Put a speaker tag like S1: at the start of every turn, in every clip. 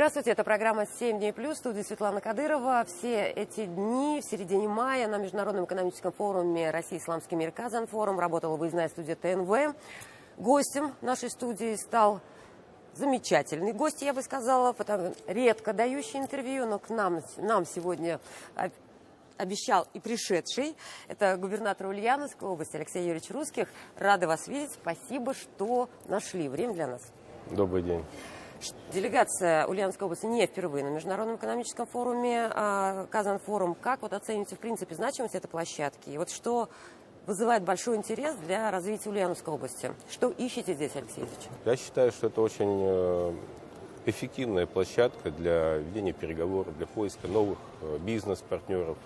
S1: Здравствуйте, это программа «7 дней плюс», в студии Светлана Кадырова. Все эти дни в середине мая на Международном экономическом форуме «Россия, исламский мир», Казан-форум, работала выездная студия ТНВ. Гостем нашей студии стал замечательный гость, я бы сказала, потому редко дающий интервью, но к нам сегодня обещал и пришедший. Это губернатор Ульяновской области Алексей Юрьевич Русских. Рада вас видеть. Спасибо, что нашли время для нас.
S2: Добрый день.
S1: Делегация Ульяновской области не впервые на Международном экономическом форуме Казан-форум. Как вот оцените, в принципе, значимость этой площадки? И вот что вызывает большой интерес для развития Ульяновской области? Что ищете здесь, Алексей Юрьевич?
S2: Я считаю, что это очень эффективная площадка для ведения переговоров, для поиска новых бизнес-партнеров.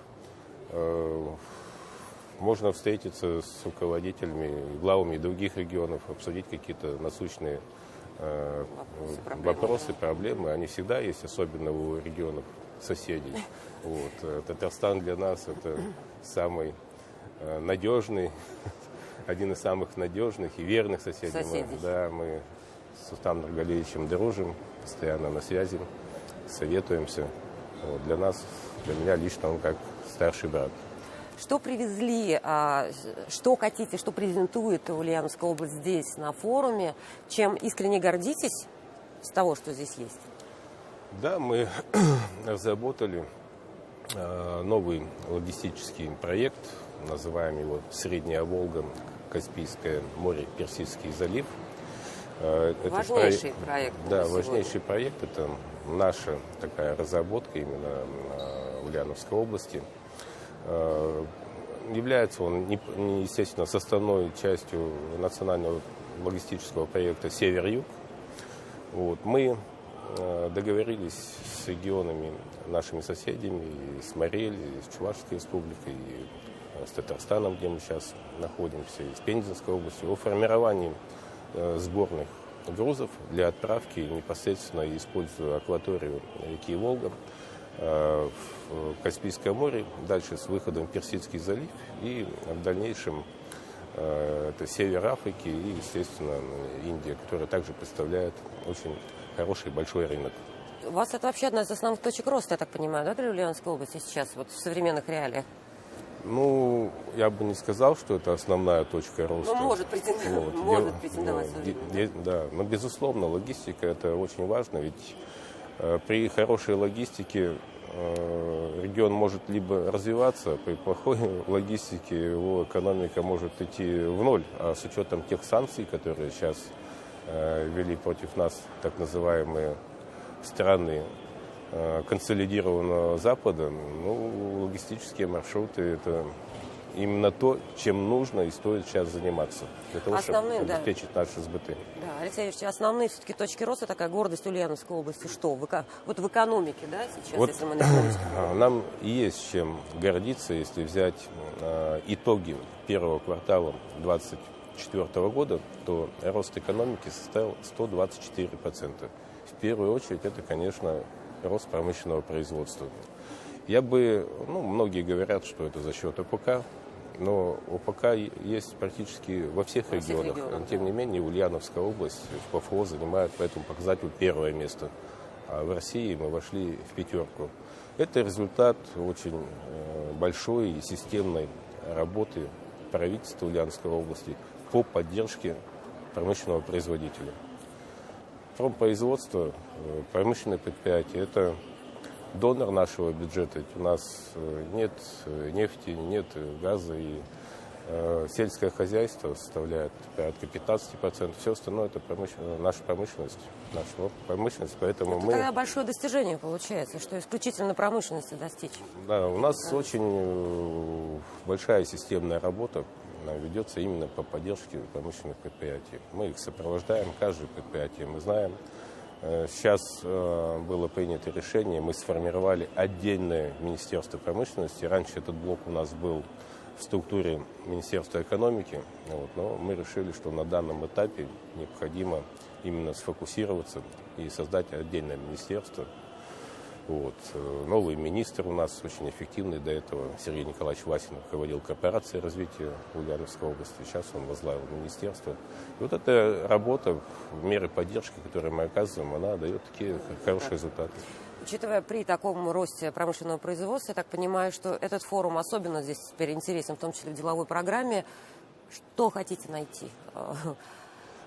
S2: Можно встретиться с руководителями, главами других регионов, обсудить какие-то насущные вопросы, проблемы. Они всегда есть, особенно у регионов соседей. Вот. Татарстан для нас это самый надежный, один из самых надежных и верных соседей. Мы с Султаном Нургалиевичем дружим, постоянно на связи, советуемся. Вот. Для меня лично он как старший брат.
S1: Что привезли, что хотите, что презентует Ульяновская область здесь, на форуме? Чем искренне гордитесь с того, что здесь есть?
S2: Да, мы разработали новый логистический проект, называем его «Средняя Волга, Каспийское море, Персидский залив».
S1: Важнейший проект.
S2: Да, важнейший проект. Это наша такая разработка именно Ульяновской области. Является он, естественно, составной частью национального логистического проекта «Север-Юг». Вот. Мы договорились с регионами, нашими соседями, и с Марель, и с Чувашской республикой, и с Татарстаном, где мы сейчас находимся, и с Пензенской областью, о формировании сборных грузов для отправки непосредственно, используя акваторию реки Волга, в Каспийское море, дальше с выходом в Персидский залив и в дальнейшем это север Африки и, естественно, Индия, которая также представляет очень хороший большой рынок.
S1: У вас это вообще одна из основных точек роста, я так понимаю, да, для Ульяновской области сейчас, вот в современных реалиях?
S2: Ну, я бы не сказал, что это основная точка роста.
S1: Ну, может претендовать.
S2: Да, но, безусловно, логистика – это очень важно, ведь при хорошей логистике регион может либо развиваться, при плохой логистике его экономика может идти в ноль. А с учетом тех санкций, которые сейчас ввели против нас так называемые страны консолидированного Запада, ну, логистические маршруты – это именно то, чем нужно и стоит сейчас заниматься, для того, чтобы обеспечить наши сбыты.
S1: Да, Алексей Юрьевич, основные все-таки точки роста, такая гордость Ульяновской области, что? Вот в экономике, да, сейчас,
S2: вот,
S1: если мы на экономике?
S2: Нам есть чем гордиться, если взять итоги первого квартала 2024 года, то рост экономики составил 124%. В первую очередь, это, конечно, рост промышленного производства. Многие говорят, что это за счет ОПК, но ОПК есть практически во всех регионах. Тем не менее, Ульяновская область в ПФО занимает по этому показателю первое место. А в России мы вошли в пятерку. Это результат очень большой и системной работы правительства Ульяновской области по поддержке промышленного производителя. Промпроизводство, промышленное предприятие – это донор нашего бюджета. У нас нет нефти, нет газа, и сельское хозяйство составляет порядка 15%. Все остальное – это наша промышленность. Поэтому
S1: это большое достижение получается, что исключительно промышленности достичь.
S2: Да, у нас очень большая системная работа ведется именно по поддержке промышленных предприятий. Мы их сопровождаем, каждое предприятие мы знаем. Сейчас было принято решение, мы сформировали отдельное Министерство промышленности. Раньше этот блок у нас был в структуре Министерства экономики, но мы решили, что на данном этапе необходимо именно сфокусироваться и создать отдельное министерство. Вот. Новый министр у нас очень эффективный. До этого Сергей Николаевич Васин руководил корпорацией развития Ульяновской области. Сейчас он возглавил министерство. И вот эта работа, меры поддержки, которые мы оказываем, она дает такие хорошие результаты.
S1: Учитывая при таком росте промышленного производства, я так понимаю, что этот форум особенно здесь теперь интересен, в том числе в деловой программе. Что хотите найти?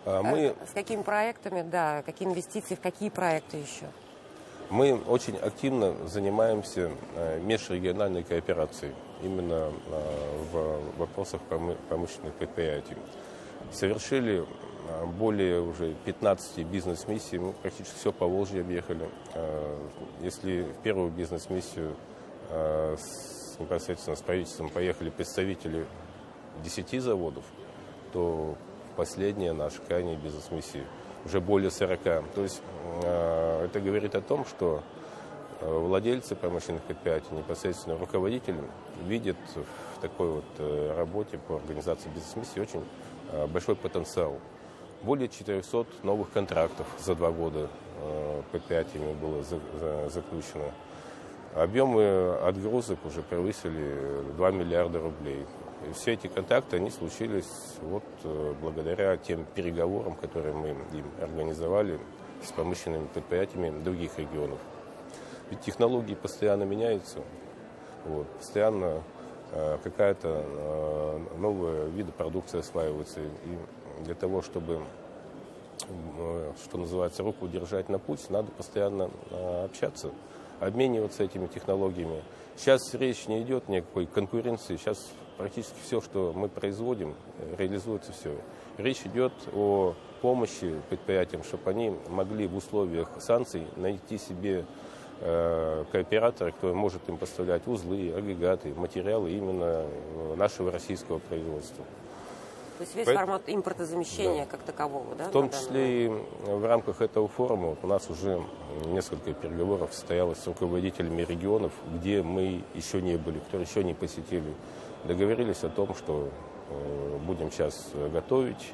S1: С какими проектами, да, какие инвестиции, в какие проекты еще?
S2: Мы очень активно занимаемся межрегиональной кооперацией именно в вопросах промышленных предприятий. Совершили более уже 15 бизнес-миссий, мы практически все Поволжье объехали. Если в первую бизнес-миссию непосредственно с правительством поехали представители 10 заводов, то в последние наши крайние бизнес-миссии уже более 40. То есть это говорит о том, что владельцы промышленных предприятий, непосредственно руководители, видят в такой вот работе по организации бизнес-миссии очень большой потенциал. Более 400 новых контрактов за 2 года предприятиями было заключено. Объемы отгрузок уже превысили 2 миллиарда рублей. И все эти контакты, они случились вот благодаря тем переговорам, которые мы им организовали с промышленными предприятиями других регионов. Ведь технологии постоянно меняются, вот, постоянно какая-то новая вида продукции осваивается. И для того, чтобы, что называется, руку держать на пульсе, надо постоянно общаться, обмениваться этими технологиями. Сейчас речь не идет ни о какой конкуренции, сейчас практически все, что мы производим, реализуется все. Речь идет о помощи предприятиям, чтобы они могли в условиях санкций найти себе кооператора, кто может им поставлять узлы, агрегаты, материалы именно нашего российского производства.
S1: То есть весь формат импортозамещения, да, как такового, да?
S2: В том числе и в рамках этого форума у нас уже несколько переговоров состоялось с руководителями регионов, где мы еще не были, которые еще не посетили. Договорились о том, что будем сейчас готовить.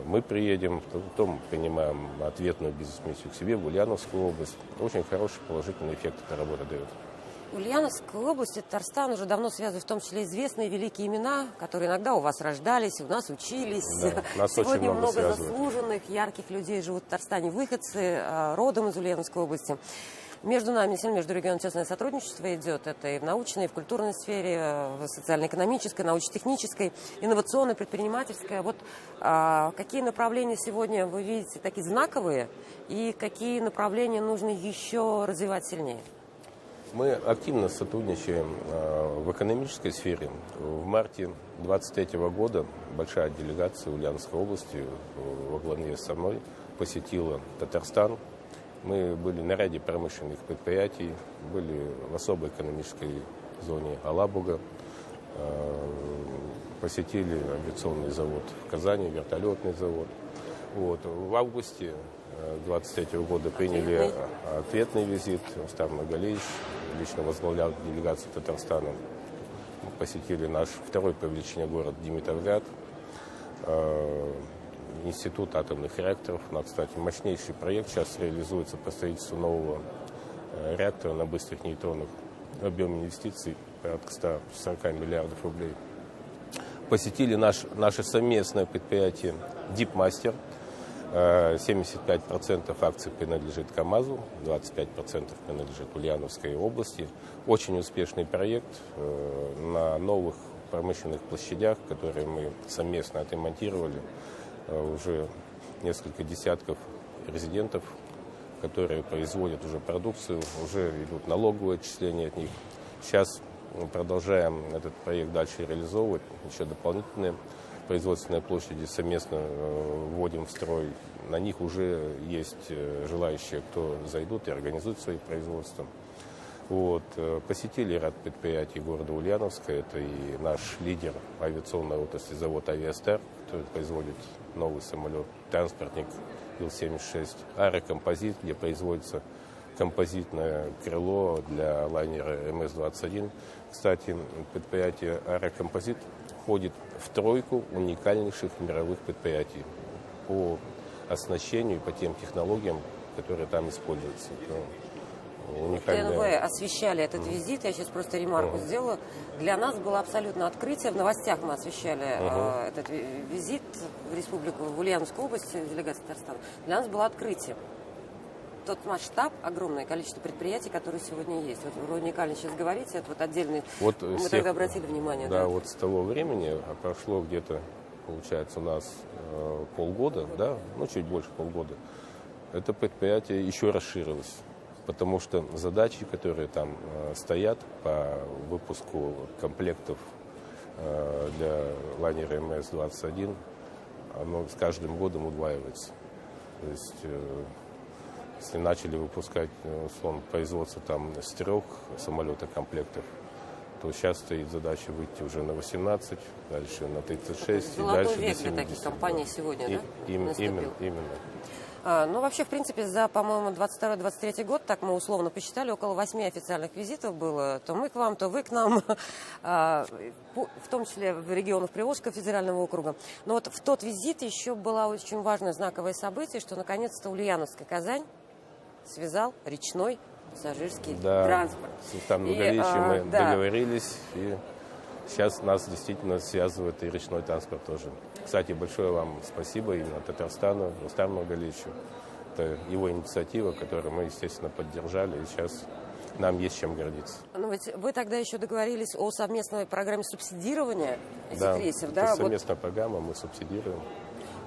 S2: Мы приедем, потом принимаем ответную бизнес-миссию к себе в Ульяновскую область. Очень хороший положительный эффект эта работа дает.
S1: Ульяновская область и Татарстан уже давно связаны, в том числе известные великие имена, которые иногда у вас рождались, у нас учились.
S2: Да, нас
S1: Сегодня
S2: очень много
S1: заслуженных, ярких людей живут в Татарстане, выходцы, родом из Ульяновской области. Между нами, между регионами тесное сотрудничество идет. Это и в научной, и в культурной сфере, в социально-экономической, научно-технической, инновационной, предпринимательской. Вот какие направления сегодня вы видите такие знаковые, и какие направления нужно еще развивать сильнее?
S2: Мы активно сотрудничаем в экономической сфере. В марте 2023 года большая делегация Ульяновской области во главе со мной посетила Татарстан. Мы были на ряде промышленных предприятий, были в особой экономической зоне Алабуга, посетили авиационный завод в Казани, вертолетный завод. Вот. В августе 2023 года приняли ответный визит. Рустам Нагалиевич лично возглавлял делегацию Татарстана. Мы посетили наш второй по величине город Димитровград, Институт атомных реакторов. У нас, кстати, мощнейший проект сейчас реализуется по строительству нового реактора на быстрых нейтронах. Объем инвестиций порядка 140 миллиардов рублей. Посетили наше совместное предприятие «Дипмастер». 75% акций принадлежит КАМАЗу, 25% принадлежит Ульяновской области. Очень успешный проект на новых промышленных площадях, которые мы совместно отремонтировали. Уже несколько десятков резидентов, которые производят уже продукцию, уже идут налоговые отчисления от них. Сейчас мы продолжаем этот проект дальше реализовывать, еще дополнительные производственные площади совместно вводим в строй. На них уже есть желающие, кто зайдут и организуют свои производства. Вот. Посетили ряд предприятий города Ульяновска. Это и наш лидер авиационной отрасли, завод «Авиастар», который производит новый самолет-транспортник Ил-76, «Аэрокомпозит», где производится композитное крыло для лайнера МС-21. Кстати, предприятие «Аэрокомпозит» входит в тройку уникальнейших мировых предприятий по оснащению и по тем технологиям, которые там используются. уникальная...
S1: ТНВ освещали этот визит, я сейчас просто ремарку сделаю. Для нас было абсолютно открытие, в новостях мы освещали этот визит в республику, в Ульяновскую область, делегация Татарстана. Для нас было открытие. Тот масштаб, огромное количество предприятий, которые сегодня есть. Вот вы уникально сейчас говорите, это вот отдельный...
S2: Вот
S1: мы
S2: всех,
S1: тогда обратили внимание.
S2: Да, вот с того времени прошло где-то, получается, у нас полгода, да, ну чуть больше полгода. Это предприятие еще расширилось, потому что задачи, которые там стоят по выпуску комплектов для лайнера МС-21, оно с каждым годом удваивается. То есть... Если начали выпускать, условно, производство там с 3 самолетов-комплектов, то сейчас стоит задача выйти уже на 18, дальше на 36 и дальше
S1: век
S2: до 70.
S1: для таких компаний сегодня, да?
S2: Именно.
S1: Ну, вообще, в принципе, за, по-моему, 22-23 год, так мы условно посчитали, около 8 официальных визитов было. То мы к вам, то вы к нам, в том числе в регионах Приволжского федерального округа. Но вот в тот визит еще было очень важное знаковое событие, что, наконец-то, Ульяновск и Казань связал речной пассажирский транспорт.
S2: Там многолетие мы договорились, и сейчас нас действительно связывает и речной транспорт тоже. Кстати, большое вам спасибо именно Татарстану, Рустаму Многолетию. Это его инициатива, которую мы, естественно, поддержали, и сейчас нам есть чем гордиться.
S1: Ну, ведь вы тогда еще договорились о совместной программе субсидирования этих рейсов, да?
S2: Это совместная программа, мы субсидируем.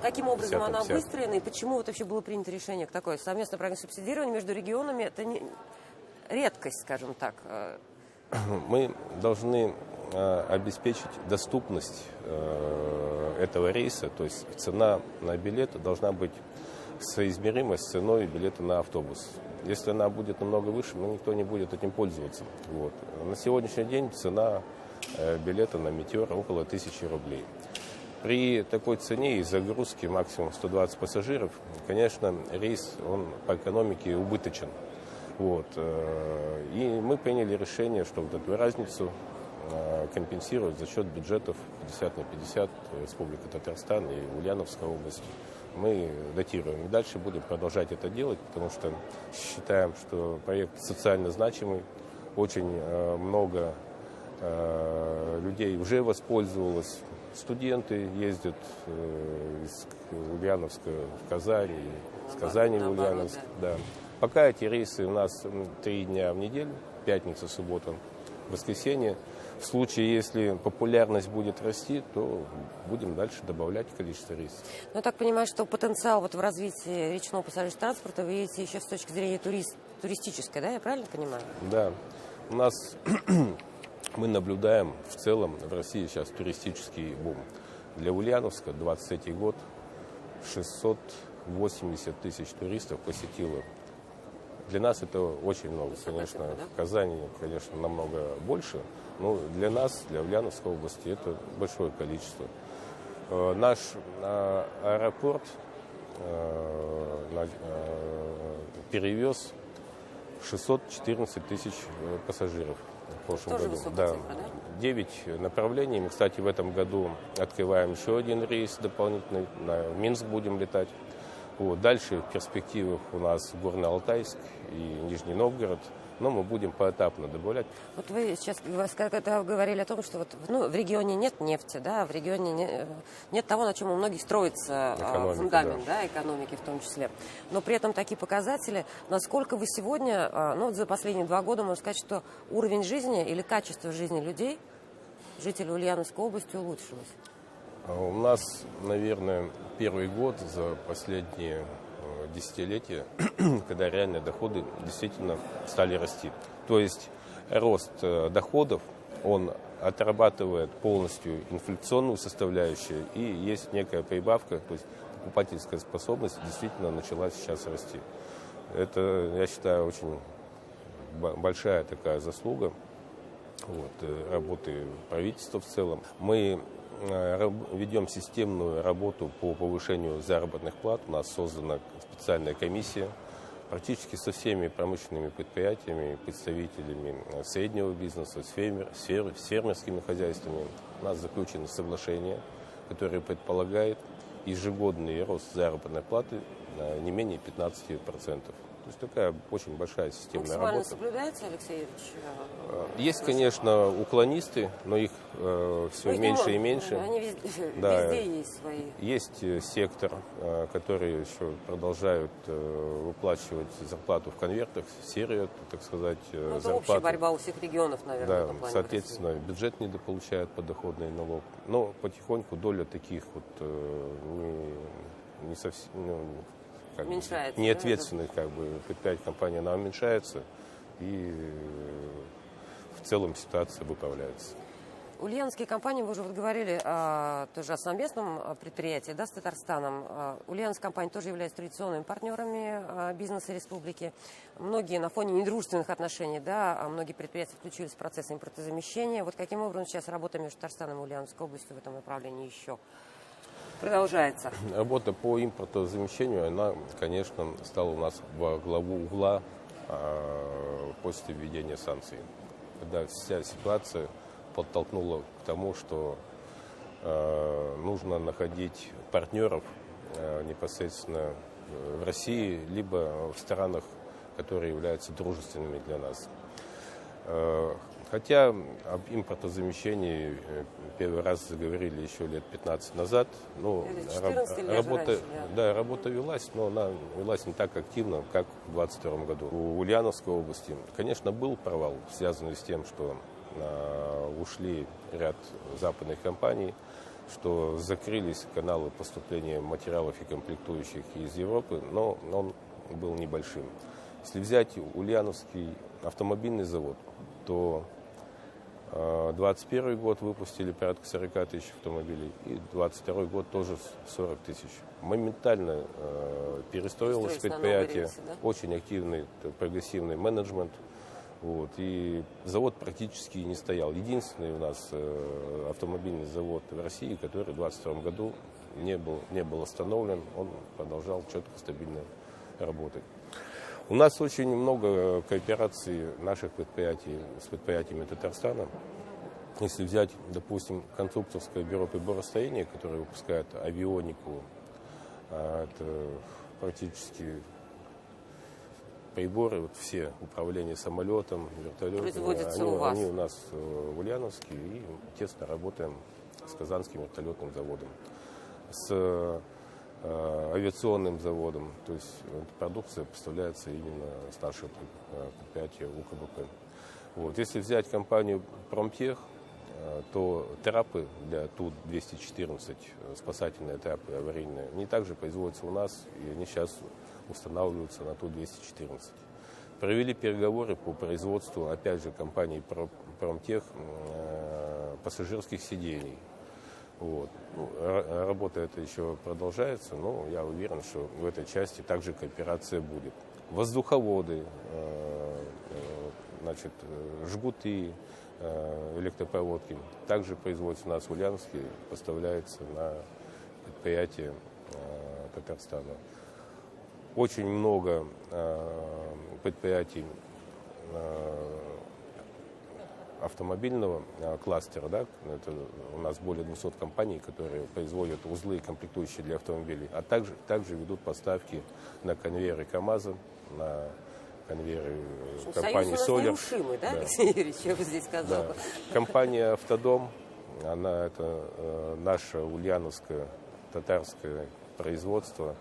S1: Каким образом она выстроена и почему вот вообще было принято решение к такой совместной программе субсидирования между регионами? Это не редкость, скажем так.
S2: Мы должны обеспечить доступность этого рейса, то есть цена на билет должна быть соизмерима с ценой билета на автобус. Если она будет намного выше, никто не будет этим пользоваться. Вот. На сегодняшний день цена билета на «Метеор» около 1000 рублей. При такой цене и загрузке максимум 120 пассажиров, конечно, рейс он по экономике убыточен. Вот. И мы приняли решение, что вот эту разницу компенсировать за счет бюджетов 50 на 50 Республика Татарстан и Ульяновская область. Мы датируем. И дальше будем продолжать это делать, потому что считаем, что проект социально значимый. Очень много людей уже воспользовалось. Студенты ездят из Ульяновска в Казань, из Казани в Ульяновск. Да. Пока эти рейсы у нас 3 дня в неделю, пятница, суббота, воскресенье. В случае, если популярность будет расти, то будем дальше добавлять количество рейсов.
S1: Ну, я так понимаю, что потенциал вот в развитии речного пассажирского транспорта вы видите еще с точки зрения туристической, да? Я правильно понимаю?
S2: Да. У нас мы наблюдаем в целом в России сейчас туристический бум. Для Ульяновска 23 год 680 тысяч туристов посетило. Для нас это очень много, конечно. В Казани, конечно, намного больше, но для нас, для Ульяновской области, это большое количество. Наш аэропорт перевез 614 тысяч пассажиров в прошлом году. Да. 9 направлений. Мы, кстати, в этом году открываем еще один рейс дополнительный. На Минск будем летать. Вот. Дальше в перспективах у нас Горно-Алтайск и Нижний Новгород. Но мы будем поэтапно добавлять.
S1: Вот вы сейчас говорили о том, что вот, в регионе нет нефти, да, в регионе нет того, на чем у многих строится фундамент, да, экономики в том числе. Но при этом такие показатели, насколько вы сегодня, за последние 2 года, можно сказать, что уровень жизни или качество жизни людей, жителей Ульяновской области, улучшилось?
S2: У нас, наверное, первый год за последние десятилетия, когда реальные доходы действительно стали расти. То есть рост доходов, он отрабатывает полностью инфляционную составляющую, и есть некая прибавка, то есть покупательская способность действительно начала сейчас расти. Это, я считаю, очень большая такая заслуга работы правительства в целом. Мы ведем системную работу по повышению заработных плат. У нас создана специальная комиссия практически со всеми промышленными предприятиями, представителями среднего бизнеса, с фермерскими хозяйствами. У нас заключено соглашение, которое предполагает ежегодный рост заработной платы не менее 15%. То есть такая очень большая системная
S1: Максимально
S2: работа.
S1: соблюдается, Алексей Юрьевич?
S2: Есть, конечно, уклонисты, но их все меньше и меньше.
S1: Они везде,
S2: Да.
S1: везде есть свои.
S2: Есть сектор, который еще продолжают выплачивать зарплату в конвертах, серию, так сказать,
S1: Ну, это общая
S2: зарплаты.
S1: борьба у всех регионов, наверное, в
S2: Да,
S1: этом плане.
S2: соответственно, бюджет недополучает подоходный налог. Но потихоньку доля таких вот не совсем, как бы,
S1: Уменьшается,
S2: неответственных предприятий компании, она уменьшается, и в целом ситуация выправляется.
S1: Ульяновские компании, вы уже вот говорили тоже о совместном предприятии, да, с Татарстаном. Ульяновская компания тоже является традиционными партнерами бизнеса республики. Многие на фоне недружественных отношений, да, многие предприятия включились в процесс импортозамещения. Вот каким образом сейчас работа между Татарстаном и Ульяновской областью в этом направлении еще продолжается?
S2: Работа по импортозамещению, она, конечно, стала у нас во главу угла после введения санкций. Когда вся ситуация подтолкнула к тому, что нужно находить партнеров непосредственно в России, либо в странах, которые являются дружественными для нас. Хотя об импортозамещении первый раз заговорили еще лет 15 назад. Ну,
S1: 14 лет
S2: работа,
S1: раньше,
S2: да, работа велась, но она велась не так активно, как в 2022 году. У Ульяновской области, конечно, был провал, связанный с тем, что ушли ряд западных компаний, что закрылись каналы поступления материалов и комплектующих из Европы, но он был небольшим. Если взять Ульяновский автомобильный завод, то 2021 год выпустили порядка 40 тысяч автомобилей, и 2022 год тоже 40 тысяч. Моментально перестроилось предприятие,
S1: рельсы, да?
S2: очень активный прогрессивный менеджмент. Вот, и завод практически не стоял. Единственный у нас автомобильный завод в России, который в 2022 году не был остановлен, он продолжал четко, стабильно работать. У нас очень много коопераций наших предприятий с предприятиями Татарстана. Если взять, допустим, конструкторское бюро приборостроения, которое выпускает авионику, это практически приборы, вот все, управление самолетом, вертолетом, они у нас в Ульяновске, и тесно работаем с Казанским вертолетным заводом, с авиационным заводом. То есть продукция поставляется именно с нашего предприятия УКБП. Вот. Если взять компанию Промтех, то трапы для Ту-214, спасательные трапы аварийные, они также производятся у нас, и они сейчас устанавливаются на Ту-214. Провели переговоры по производству, опять же, компании Промтех пассажирских сидений. Вот. Ну, работа эта еще продолжается, но я уверен, что в этой части также кооперация будет. Воздуховоды, значит, жгуты, электропроводки также производятся у нас в Ульяновске, поставляется на предприятие Татарстана. Очень много предприятий автомобильного кластера, да, это у нас более 200 компаний, которые производят узлы и комплектующие для автомобилей, а также ведут поставки на конвейеры КАМАЗа, на конвейеры компании «Солер».
S1: Нерушимый, да, Алексей Юрьевич, я бы здесь сказала.
S2: Да. Компания «Автодом», она это наше ульяновское татарское производство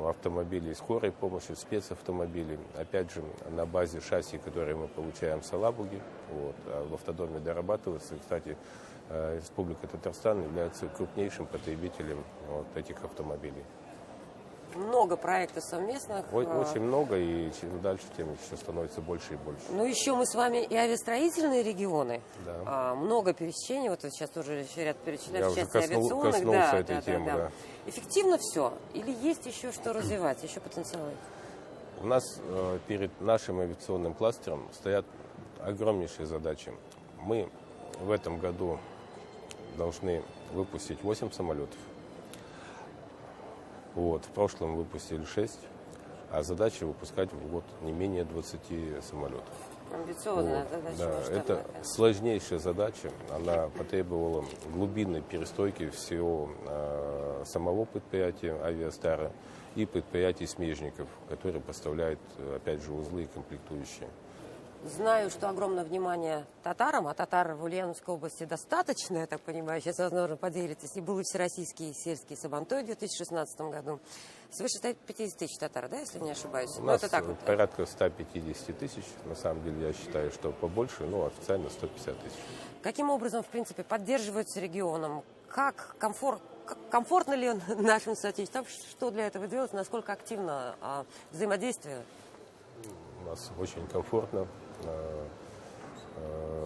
S2: автомобилей скорой помощи, спецавтомобилей. Опять же, на базе шасси, которые мы получаем в Салабуге, вот, а в «Автодоме» дорабатывается. Кстати, Республика Татарстан является крупнейшим потребителем вот этих автомобилей.
S1: Много проектов совместных.
S2: Очень много, и чем дальше, тем еще становится больше и больше.
S1: Ну, еще мы с вами и авиастроительные регионы.
S2: Да.
S1: Много пересечений. Вот сейчас тоже еще ряд перечисляют.
S2: Я уже коснулся этой темы. Да.
S1: Эффективно все? Или есть еще что развивать, еще потенциал?
S2: У нас перед нашим авиационным кластером стоят огромнейшие задачи. Мы в этом году должны выпустить 8 самолетов. Вот, в прошлом выпустили 6, а задача выпускать в год не менее 20 самолетов.
S1: Амбициозная
S2: Вот,
S1: задача.
S2: да,
S1: масштабная,
S2: это
S1: конечно.
S2: сложнейшая задача. Она потребовала глубинной перестройки всего самого предприятия «Авиастара» и предприятий смежников, которые поставляют, опять же, узлы и комплектующие.
S1: Знаю, что огромное внимание татарам, а татар в Ульяновской области достаточно, я так понимаю, сейчас, возможно, поделитесь. И был и всероссийский сельский сабантуй в 2016 году. Свыше 50 тысяч татар, да, если не ошибаюсь?
S2: У
S1: Ну,
S2: нас
S1: это так вот.
S2: порядка 150 тысяч. На самом деле, я считаю, что побольше, но официально 150 тысяч.
S1: Каким образом, в принципе, поддерживается регионом? Комфортно ли он нашим соотечественникам? Что для этого делать? Насколько активно взаимодействие?
S2: У нас очень комфортно.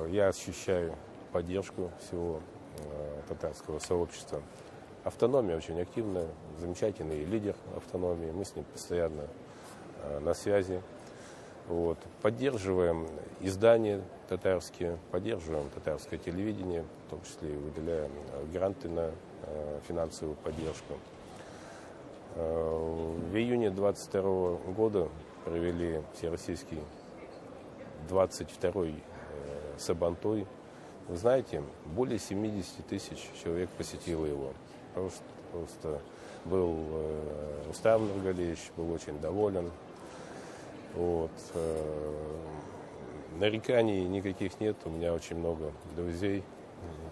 S2: Я ощущаю поддержку всего татарского сообщества. Автономия очень активная, замечательный лидер автономии. Мы с ним постоянно на связи. Вот. Поддерживаем издания татарские, поддерживаем татарское телевидение, в том числе выделяем гранты на финансовую поддержку. В июне 2022 года провели всероссийский 22-й Сабантуй. Вы знаете, более 70 тысяч человек посетило его. Просто был Рустам Нургалиевич, был очень доволен. Вот. Нареканий никаких нет. У меня очень много друзей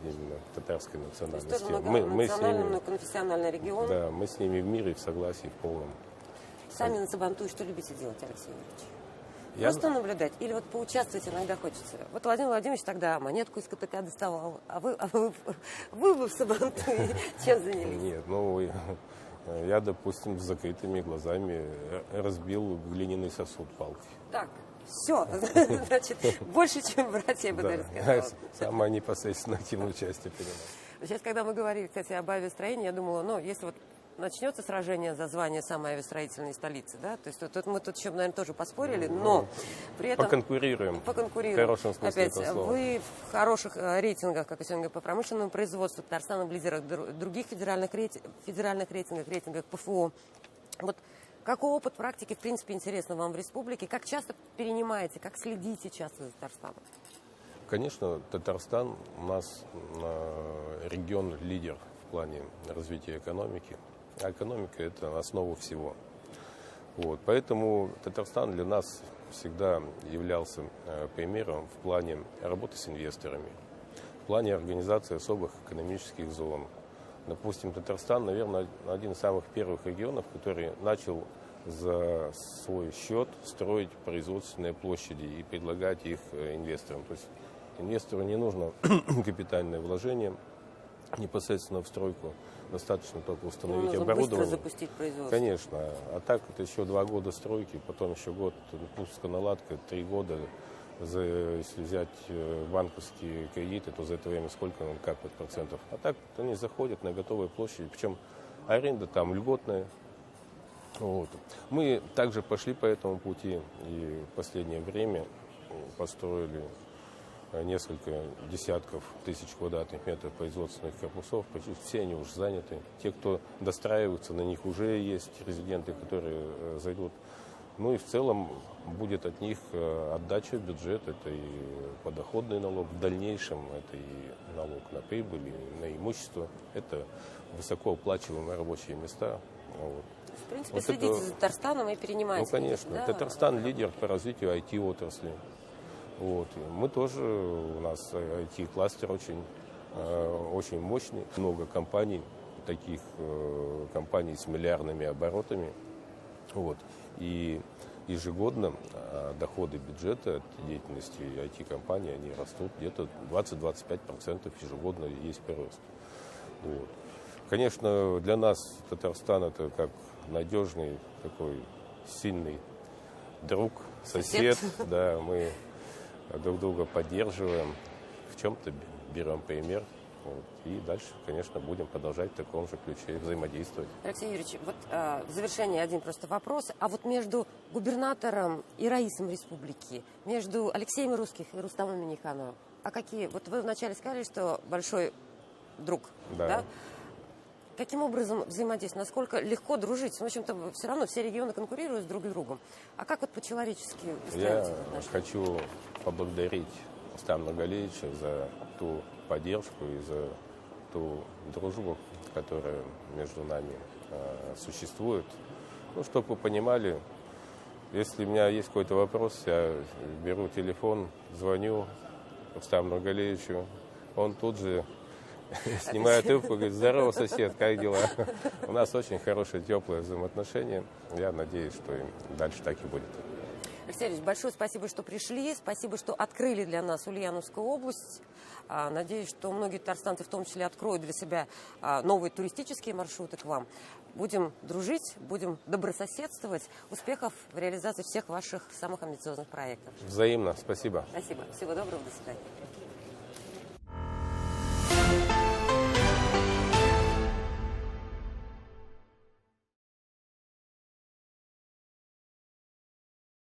S2: именно татарской национальности.
S1: То есть тоже многонациональный, конфессиональный регион.
S2: Да, мы с ними в мире, в согласии, в полном.
S1: Сами на Сабантуй что любите делать, Алексей Юрьевич?
S2: Я-
S1: Просто наблюдать или вот поучаствовать иногда хочется? Вот Владимир Владимирович тогда монетку из КТК доставал, а вы в Сабантуе чем занялись?
S2: Нет, я, допустим, с закрытыми глазами разбил глиняный сосуд палкой.
S1: Так, все, значит, больше, чем братья, я бы даже сказала.
S2: Самое непосредственное активное участие принимал.
S1: Сейчас, когда мы говорили, кстати, об авиастроении, я думала, если вот начнется сражение за звание самой авиастроительной столицы, да, то есть мы тут еще, наверное, тоже поспорили, но при этом...
S2: Поконкурируем. В хорошем смысле
S1: Опять,
S2: этого слова.
S1: вы в хороших рейтингах, как я сегодня говорю, по промышленному производству, Татарстана в лидерах других федеральных рейтингах ПФО. Вот какой опыт практики, в принципе, интересно вам в республике? Как часто перенимаете, как следите часто за Татарстаном?
S2: Конечно, Татарстан у нас регион-лидер в плане развития экономики. А экономика – это основа всего. Вот. Поэтому Татарстан для нас всегда являлся примером в плане работы с инвесторами, в плане организации особых экономических зон. Допустим, Татарстан, наверное, один из самых первых регионов, который начал за свой счет строить производственные площади и предлагать их инвесторам. То есть инвестору не нужно капитальное вложение непосредственно в стройку. Достаточно только установить оборудование.
S1: Быстро запустить производство.
S2: Конечно. А так это еще 2 года стройки, потом еще год пусконаладка, 3 года. Если взять банковские кредиты, то за это время сколько нам капает процентов. А так они заходят на готовые площади, причем аренда там льготная. Вот. Мы также пошли по этому пути и в последнее время построили несколько десятков тысяч квадратных метров производственных корпусов. Почти все они уже заняты. Те, кто достраиваются, на них уже есть резиденты, которые зайдут. Ну и в целом будет от них отдача в бюджет. Это и подоходный налог. В дальнейшем это и налог на прибыль, и на имущество. Это высокооплачиваемые рабочие места. Вот.
S1: В принципе, следите за Татарстаном и перенимаете.
S2: Ну, конечно.
S1: Да?
S2: Татарстан лидер по развитию IT-отрасли. Вот. Мы тоже, у нас IT-кластер очень мощный. Много компаний, таких компаний с миллиардными оборотами. Вот. И ежегодно доходы бюджета от деятельности IT-компаний, они растут где-то 20-25% ежегодно есть прирост. Вот. Конечно, для нас Татарстан это как надежный такой сильный друг, сосед. Да, мы друг друга поддерживаем, в чем-то берем пример. Вот. И дальше, конечно, будем продолжать в таком же ключе взаимодействовать.
S1: Алексей Юрьевич, вот в завершение один просто вопрос. А вот между губернатором и раисом республики, между Алексеем Русских и Рустамом Миннихановым, а какие? Вот вы вначале сказали, что большой друг, да? Каким образом взаимодействовать? Насколько легко дружить? В общем-то, все равно все регионы конкурируют друг с другом. А как вот по-человечески
S2: Я
S1: устраивать?
S2: хочу поблагодарить Рустама Нургалиевича за ту поддержку и за ту дружбу, которая между нами существует. Ну, чтобы вы понимали, если у меня есть какой-то вопрос, я беру телефон, звоню Рустаму Нургалиевичу, он тут же снимает трубку и говорит: здорово, сосед, как дела? У нас очень хорошие, теплые взаимоотношения. Я надеюсь, что и дальше так и будет.
S1: Алексей Ильич, большое спасибо, что пришли. Спасибо, что открыли для нас Ульяновскую область. Надеюсь, что многие татарстанцы в том числе откроют для себя новые туристические маршруты к вам. Будем дружить, будем добрососедствовать. Успехов в реализации всех ваших самых амбициозных проектов.
S2: Взаимно. Спасибо.
S1: Спасибо. Всего доброго. До свидания.